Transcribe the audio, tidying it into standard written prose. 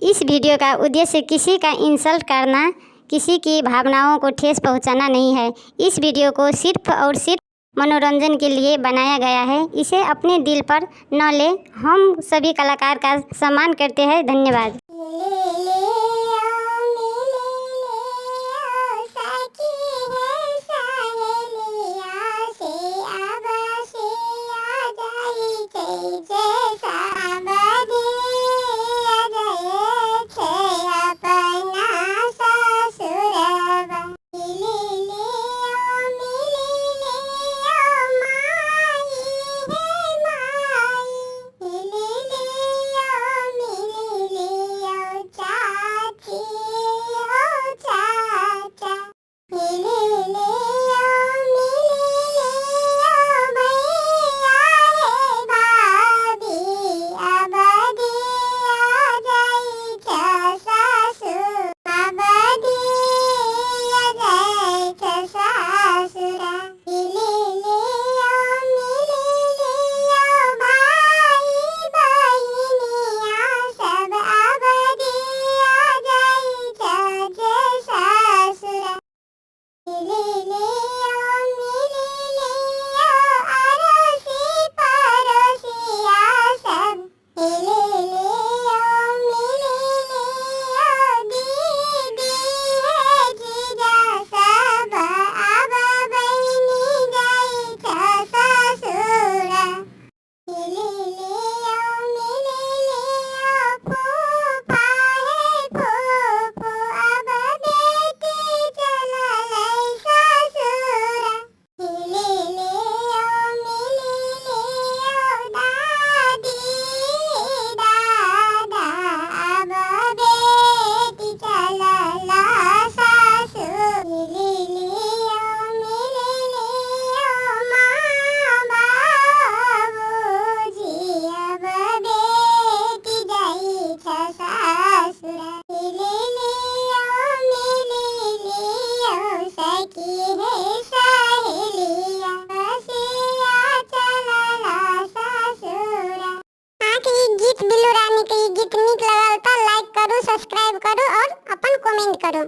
इस video का उद्देश्य किसी का इंसल्ट करना, किसी की भावनाओं को ठेस पहुंचाना नहीं है। इस वीडियो को सिर्फ और सिर्फ मनोरंजन के लिए बनाया गया है। इसे अपने दिल पर न ले। हम सभी कलाकार का सम्मान करते हैं। धन्यवाद। जय